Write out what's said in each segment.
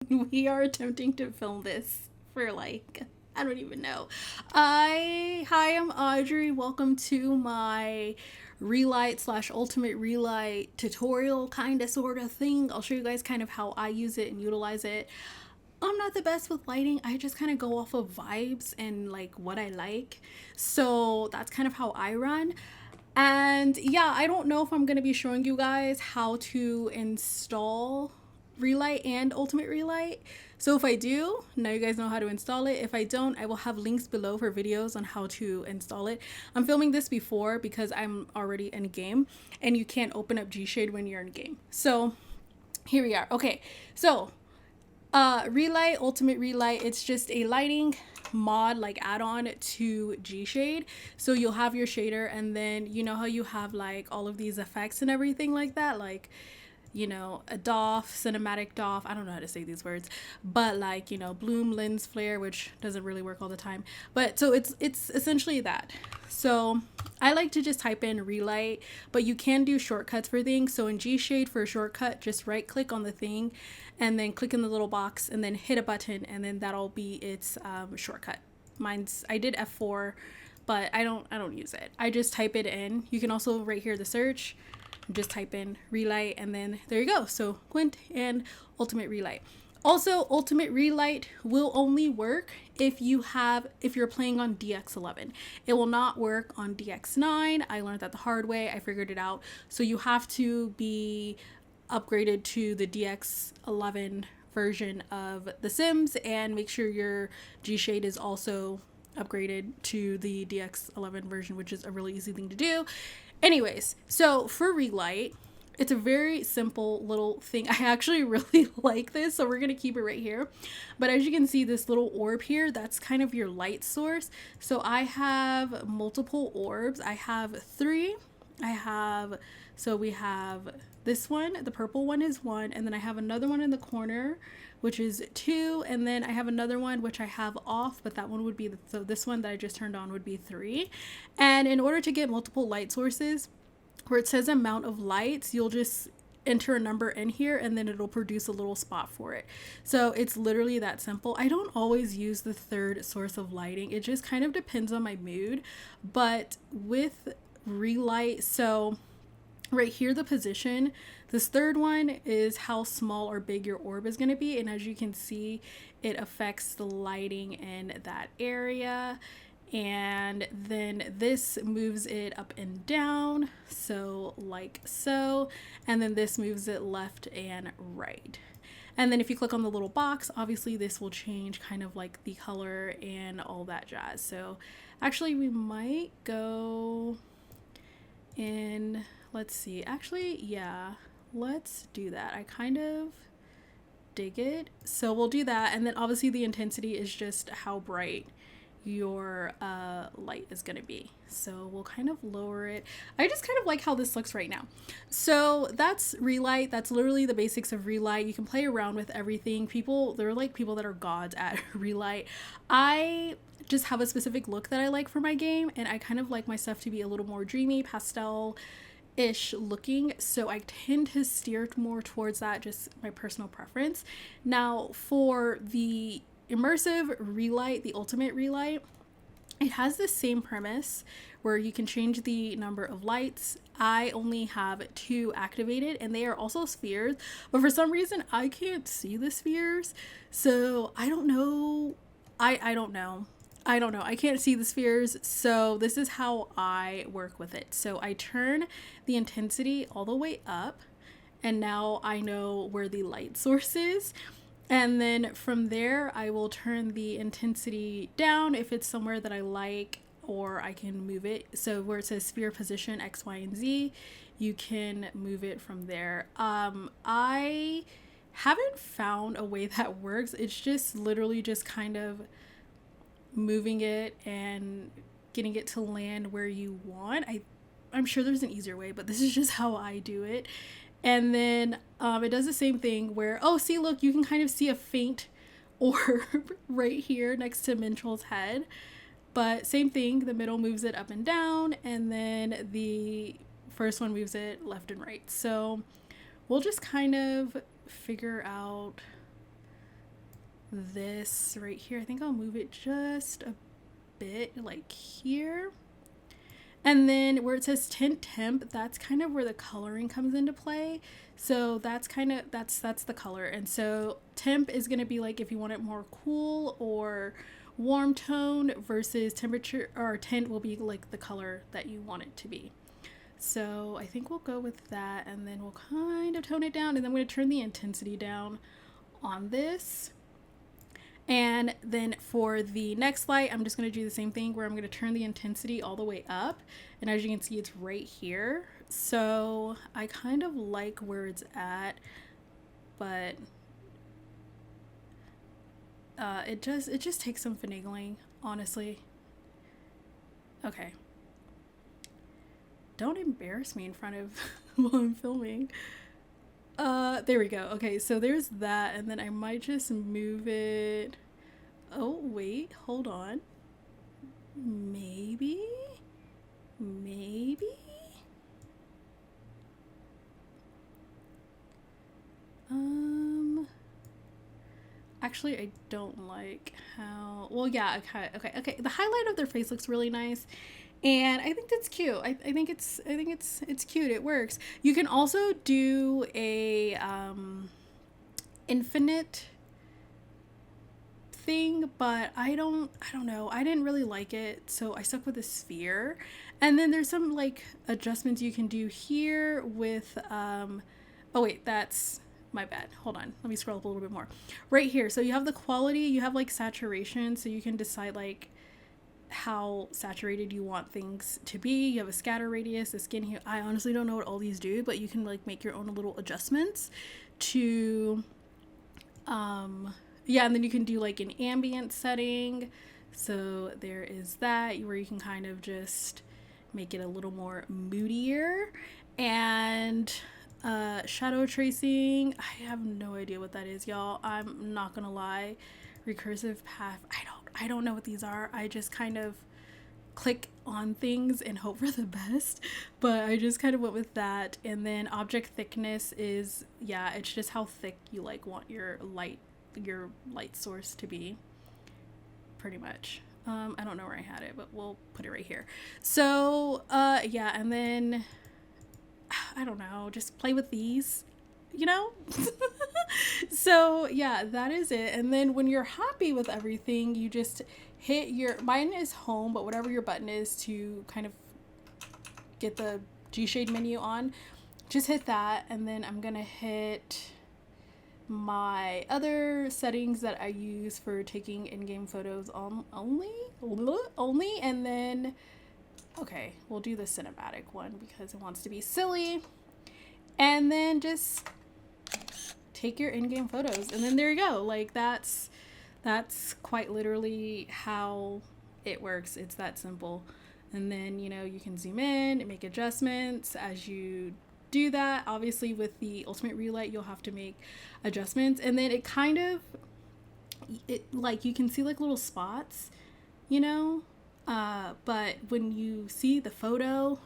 We are attempting to film this for like, I don't even know. Hi, I'm Audrey. Welcome to my relight slash ultimate relight tutorial kind of sort of thing. I'll show you guys kind of how I use it and utilize it. I'm not the best with lighting. I just kind of go off of vibes and like what I like. So that's kind of how I run. And yeah, I don't know if I'm going to be showing you guys how to install relight and ultimate relight. So if I do, now you guys know how to install it. If I don't, I will have links below for videos on how to install it. I'm filming this before because I'm already in game and you can't open up Gshade when you're in game. So here we are. Okay, so relight, ultimate relight, it's just a lighting mod like add-on to Gshade. So you'll have your shader, and then you know how you have like all of these effects and everything like that, like a DOF, cinematic DOF, I don't know how to say these words, but like, bloom, lens flare, which doesn't really work all the time. But so it's essentially that. So I like to just type in relight, but you can do shortcuts for things. So in Gshade, for a shortcut, just right click on the thing and then click in the little box and then hit a button, and then that'll be its shortcut. I did F4, but I don't use it. I just type it in. You can also right here the search, just type in relight, and then there you go. So Glint and ultimate relight. Also, ultimate relight will only work if you're playing on DX11. It will not work on DX9. I learned that the hard way. I figured it out. So you have to be upgraded to the DX11 version of The Sims, and make sure your Gshade is also upgraded to the DX11 version, which is a really easy thing to do. Anyways, so for relight, it's a very simple little thing. I actually really like this, so we're going to keep it right here. But as you can see, this little orb here, that's kind of your light source. So I have multiple orbs. I have three. So we have this one, the purple one is one, and then I have another one in the corner, which is two, and then I have another one which I have off, but that one would be so this one that I just turned on would be three. And in order to get multiple light sources, where it says amount of lights, you'll just enter a number in here and then it'll produce a little spot for it. So it's literally that simple. I don't always use the third source of lighting. It just kind of depends on my mood. But with relight, so right here, the position, this third one is how small or big your orb is going to be, and as you can see, it affects the lighting in that area. And then this moves it up and down, so like so, and then this moves it left and right. And then if you click on the little box, obviously this will change kind of like the color and all that jazz. So actually we might go in, let's see, actually, yeah, let's do that. I kind of dig it. So we'll do that. And then obviously the intensity is just how bright your light is going to be. So we'll kind of lower it. I just kind of like how this looks right now. So that's relight. That's literally the basics of relight. You can play around with everything. There are like people that are gods at relight. I just have a specific look that I like for my game, and I kind of like my stuff to be a little more dreamy, pastel-ish looking, so I tend to steer more towards that, just my personal preference. Now for the immersive relight, the ultimate relight, it has the same premise where you can change the number of lights. I only have two activated, and they are also spheres, but for some reason I can't see the spheres, so I don't know. I don't know. I can't see the spheres, so this is how I work with it. So I turn the intensity all the way up, and now I know where the light source is. And then from there, I will turn the intensity down if it's somewhere that I like, or I can move it. So where it says sphere position X, Y, and Z, you can move it from there. I haven't found a way that works. It's just literally just kind of moving it and getting it to land where you want. I'm sure there's an easier way, but this is just how I do it. And then it does the same thing where, oh, see, look, you can kind of see a faint orb right here next to Mintrel's head. But same thing, the middle moves it up and down, and then the first one moves it left and right. So we'll just kind of figure out this right here. I think I'll move it just a bit, like here. And then where it says tint temp, that's kind of where the coloring comes into play. So that's kind of, that's the color. And so temp is going to be like if you want it more cool or warm tone, versus temperature or tint will be like the color that you want it to be. So I think we'll go with that, and then we'll kind of tone it down, and then I'm going to turn the intensity down on this. And then for the next light, I'm just going to do the same thing where I'm going to turn the intensity all the way up. And as you can see, it's right here. So I kind of like where it's at, but it just takes some finagling, honestly. Okay. Don't embarrass me in front of while I'm filming. There we go. Okay, so there's that, and then I might just move it. Oh, wait, hold on. Maybe? Actually, I don't like how, well, yeah, okay. The highlight of their face looks really nice. And I think that's cute. I think it's cute. It works. You can also do a infinite thing, but I don't know. I didn't really like it, so I stuck with a sphere. And then there's some like adjustments you can do here with oh wait, that's my bad. Hold on. Let me scroll up a little bit more. Right here. So you have the quality, you have like saturation, so you can decide like how saturated you want things to be. You have a scatter radius, a skin hue. I honestly don't know what all these do, but you can like make your own little adjustments to yeah, and then you can do like an ambient setting. So there is that, where you can kind of just make it a little more moodier. And shadow tracing, I have no idea what that is, y'all. I'm not gonna lie. Recursive path, I don't know what these are. I just kind of click on things and hope for the best, but I just kind of went with that. And then object thickness is, yeah, it's just how thick you like want your light source to be, pretty much. I don't know where I had it, but we'll put it right here. So yeah, and then I don't know, just play with these, you know. So yeah, that is it. And then when you're happy with everything, you just hit your, mine is home, but whatever your button is to kind of get the Gshade menu on, just hit that. And then I'm gonna hit my other settings that I use for taking in-game photos only, and then okay, we'll do the cinematic one because it wants to be silly. And then just take your in-game photos, and then there you go. Like that's quite literally how it works. It's that simple. And then, you know, you can zoom in and make adjustments as you do that. Obviously with the ultimate relight, you'll have to make adjustments, and then it kind of, it like you can see like little spots, you know, but when you see the photo,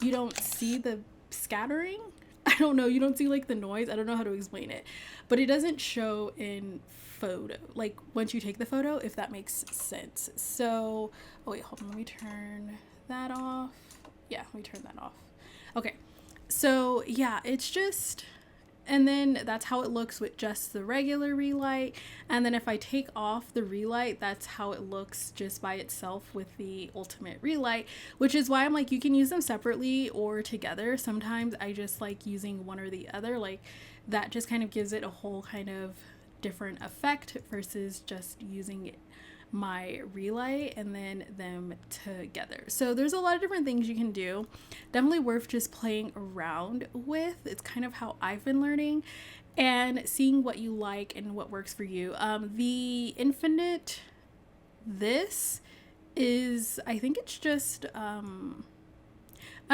you don't see the scattering. I don't know, you don't see like the noise. I don't know how to explain it, but it doesn't show in photo, like once you take the photo, if that makes sense. So, oh wait, hold on, let me turn that off. Yeah, let me turn that off. Okay, so yeah, it's just, and then that's how it looks with just the regular relight. And then if I take off the relight, that's how it looks just by itself with the ultimate relight, which is why I'm like, you can use them separately or together. Sometimes I just like using one or the other, like that just kind of gives it a whole kind of different effect versus just using my relight and then them together. So there's a lot of different things you can do. Definitely worth just playing around with. It's kind of how I've been learning and seeing what you like and what works for you. The infinite, this is, I think it's just I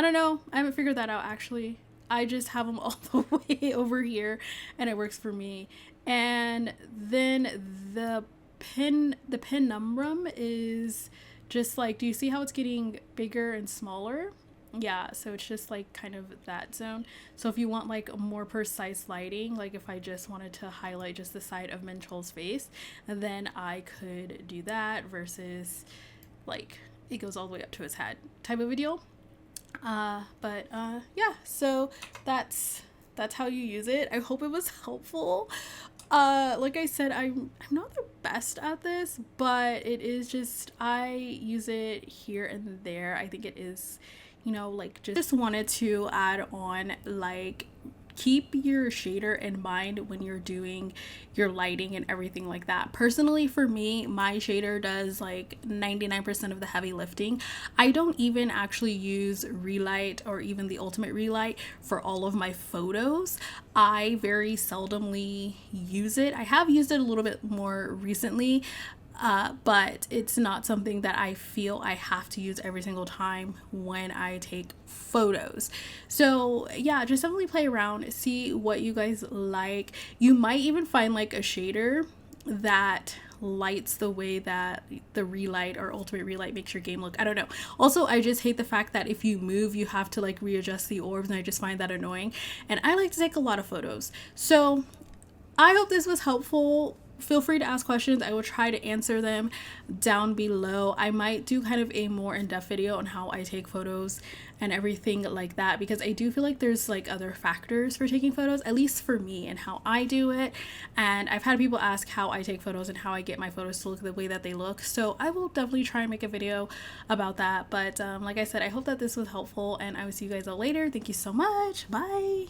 don't know, I haven't figured that out actually. I just have them all the way over here and it works for me. And then the penumbrum is just like, do you see how it's getting bigger and smaller? Yeah, so it's just like kind of that zone. So if you want like a more precise lighting, like if I just wanted to highlight just the side of Minchul's face, then I could do that versus like it goes all the way up to his head type of video. Yeah, so that's how you use it. I hope it was helpful. Like I said, I'm not the best at this, but it is just I use it here and there. I think it is, you know, like just wanted to add on, like, keep your shader in mind when you're doing your lighting and everything like that. Personally, for me, my shader does like 99% of the heavy lifting. I don't even actually use relight or even the ultimate relight for all of my photos. I very seldomly use it. I have used it a little bit more recently, but it's not something that I feel I have to use every single time when I take photos. So yeah, just definitely play around, see what you guys like. You might even find like a shader that lights the way that the relight or ultimate relight makes your game look. I don't know. Also, I just hate the fact that if you move, you have to like readjust the orbs, and I just find that annoying. And I like to take a lot of photos. So I hope this was helpful. Feel free to ask questions. I will try to answer them down below. I might do kind of a more in-depth video on how I take photos and everything like that, because I do feel like there's like other factors for taking photos, at least for me, and how I do it. And I've had people ask how I take photos and how I get my photos to look the way that they look. So I will definitely try and make a video about that. But like I said, I hope that this was helpful, and I will see you guys all later. Thank you so much. Bye.